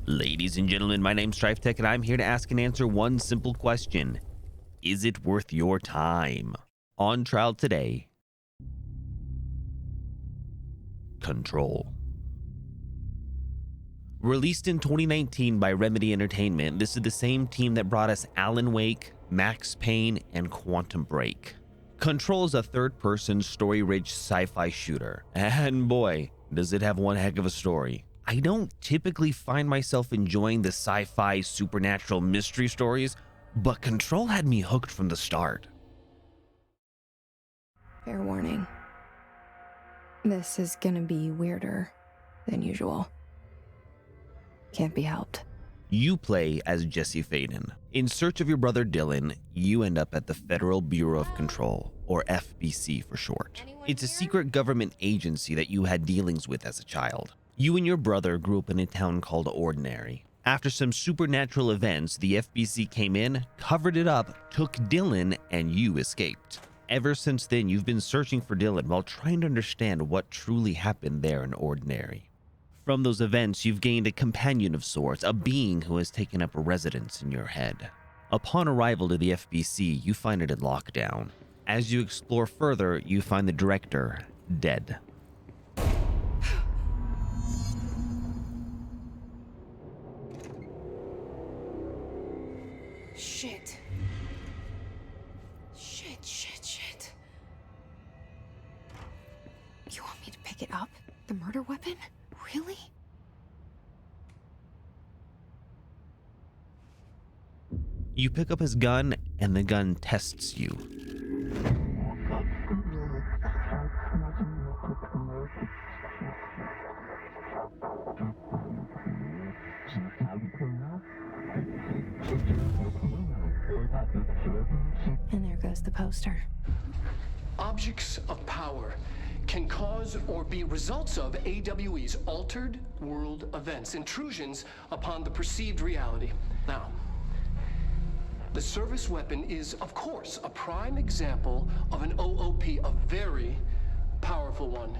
Ladies and gentlemen, my name's Stryftek, and I'm here to ask and answer one simple question. Is it worth your time? On trial today, Control. Released in 2019 by Remedy Entertainment, this is the same team that brought us Alan Wake, Max Payne, and Quantum Break. Control is a third-person, story-rich sci-fi shooter, and boy, does it have one heck of a story. I don't typically find myself enjoying the sci-fi supernatural mystery stories, but Control had me hooked from the start. Fair warning. This is gonna be weirder than usual. Can't be helped. You play as Jesse Faden. In search of your brother Dylan, you end up at the Federal Bureau of Control, or FBC for short. It's a secret government agency that you had dealings with as a child. You and your brother grew up in a town called Ordinary. After some supernatural events, the FBC came in, covered it up, took Dylan, and you escaped. Ever since then, you've been searching for Dylan while trying to understand what truly happened there in Ordinary. From those events, you've gained a companion of sorts, a being who has taken up a residence in your head. Upon arrival to the FBC, you find it in lockdown. As you explore further, you find the director dead. Shit. Shit. You want me to pick it up? The murder weapon? Really? You pick up his gun, and the gun tests you. And there goes the poster. Objects of power can cause or be results of AWE's altered world events, intrusions upon the perceived reality. Now, the service weapon is, of course, a prime example of an OOP, a very powerful one.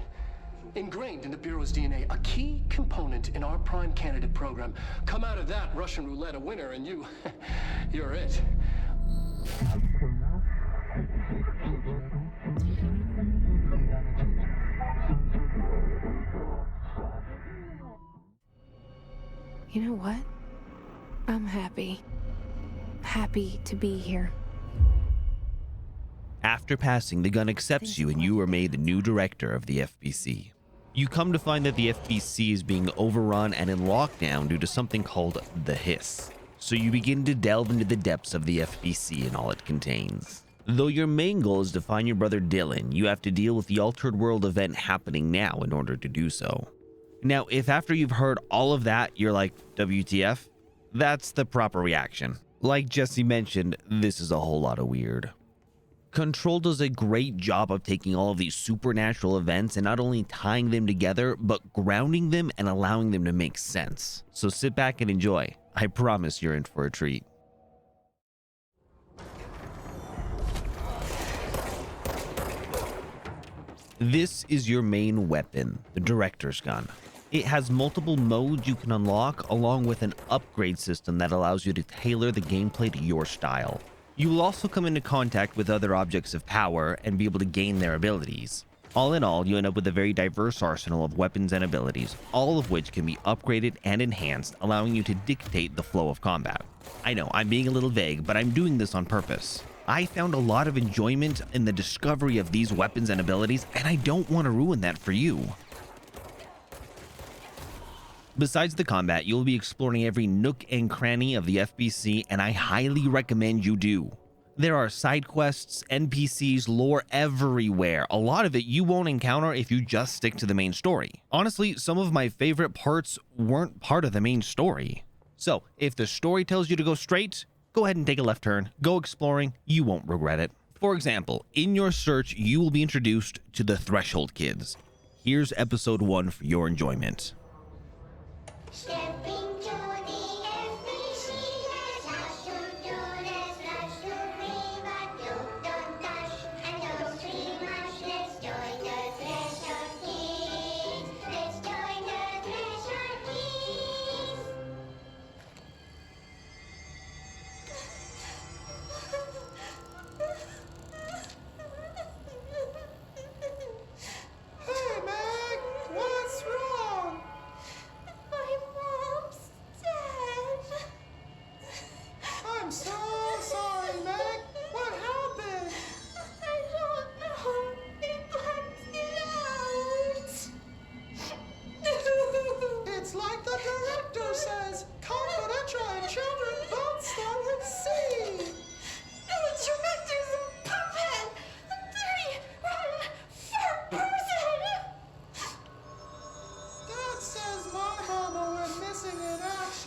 Ingrained in the Bureau's DNA, a key component in our prime candidate program. Come out of that Russian roulette a winner and you're it. You know what? I'm happy. Happy to be here. After passing, the gun accepts you and you are made the new director of the FBC. You come to find that the FBC is being overrun and in lockdown due to something called the Hiss. So you begin to delve into the depths of the FBC and all it contains. Though your main goal is to find your brother Dylan, you have to deal with the altered world event happening now in order to do so. Now, if after you've heard all of that, you're like, WTF? That's the proper reaction. Like Jesse mentioned, this is a whole lot of weird. Control does a great job of taking all of these supernatural events and not only tying them together, but grounding them and allowing them to make sense. So sit back and enjoy. I promise you're in for a treat. This is your main weapon, the director's gun. It has multiple modes you can unlock, along with an upgrade system that allows you to tailor the gameplay to your style. You will also come into contact with other objects of power and be able to gain their abilities. All in all, you end up with a very diverse arsenal of weapons and abilities, all of which can be upgraded and enhanced, allowing you to dictate the flow of combat. I know, I'm being a little vague, but I'm doing this on purpose. I found a lot of enjoyment in the discovery of these weapons and abilities, and I don't want to ruin that for you. Besides the combat, you'll be exploring every nook and cranny of the FBC, and I highly recommend you do. There are side quests, NPCs, lore everywhere. A lot of it you won't encounter if you just stick to the main story. Honestly, some of my favorite parts weren't part of the main story. So, if the story tells you to go straight, go ahead and take a left turn. Go exploring, you won't regret it. For example, in your search, you will be introduced to the Threshold Kids. Here's episode 1 for your enjoyment. Step into the FBC, let's rush to do, let's rush to dream, but don't touch and don't scream much. Let's join the Threshold Kids. Let's join the Threshold Kids.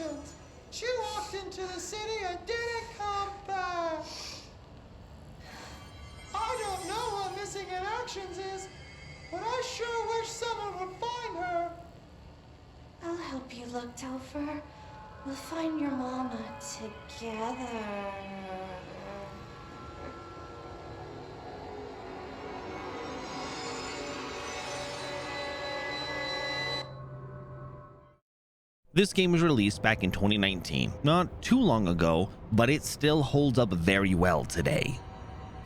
actions. She walked into the city and didn't come back. I don't know what missing in actions is, but I sure wish someone would find her. I'll help you look, Telfer. We'll find your mama together. This game was released back in 2019, not too long ago, but it still holds up very well today.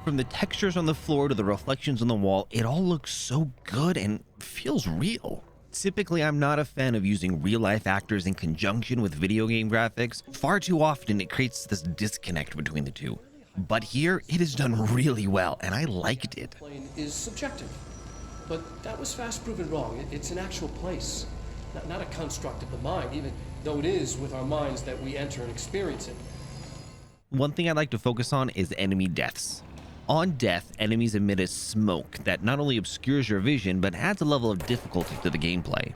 From the textures on the floor to the reflections on the wall, it all looks so good and feels real. Typically, I'm not a fan of using real-life actors in conjunction with video game graphics. Far too often, it creates this disconnect between the two. But here, it is done really well, and I liked it. Plane is subjective, but that was fast proven wrong. It's an actual place, not a construct of the mind, even though it is with our minds that we enter and experience it. One thing I'd like to focus on is enemy deaths. On death, enemies emit a smoke that not only obscures your vision, but adds a level of difficulty to the gameplay.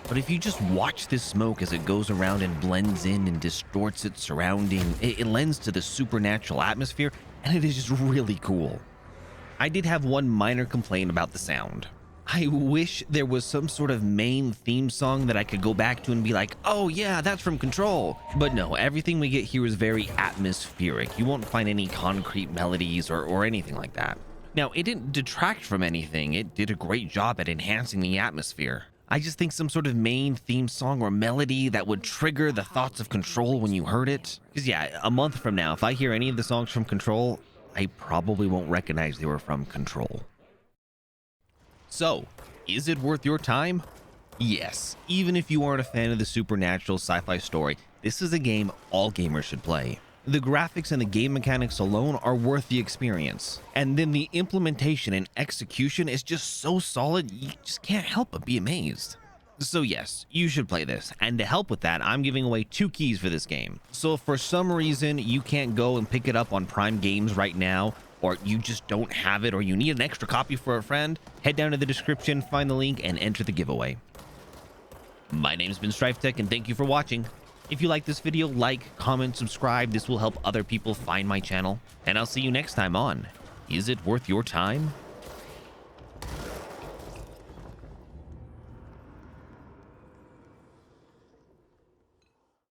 But if you just watch this smoke as it goes around and blends in and distorts its surrounding, it lends to the supernatural atmosphere, and it is just really cool. I did have one minor complaint about the sound. I wish there was some sort of main theme song that I could go back to and be like, oh yeah, that's from Control. But no, everything we get here is very atmospheric. You won't find any concrete melodies or anything like that. Now, it didn't detract from anything. It did a great job at enhancing the atmosphere. I just think some sort of main theme song or melody that would trigger the thoughts of Control when you heard it. Because yeah, a month from now, if I hear any of the songs from Control, I probably won't recognize they were from Control. So, is it worth your time? Yes, even if you aren't a fan of the supernatural sci-fi story, this is a game all gamers should play. The graphics and the game mechanics alone are worth the experience. And then the implementation and execution is just so solid, you just can't help but be amazed. So yes, you should play this, and to help with that, I'm giving away 2 keys for this game. So if for some reason you can't go and pick it up on Prime Games right now, or you just don't have it, or you need an extra copy for a friend, head down to the description, find the link, and enter the giveaway. My name's been Stryftek, and thank you for watching. If you like this video, like, comment, subscribe. This will help other people find my channel. And I'll see you next time on Is It Worth Your Time?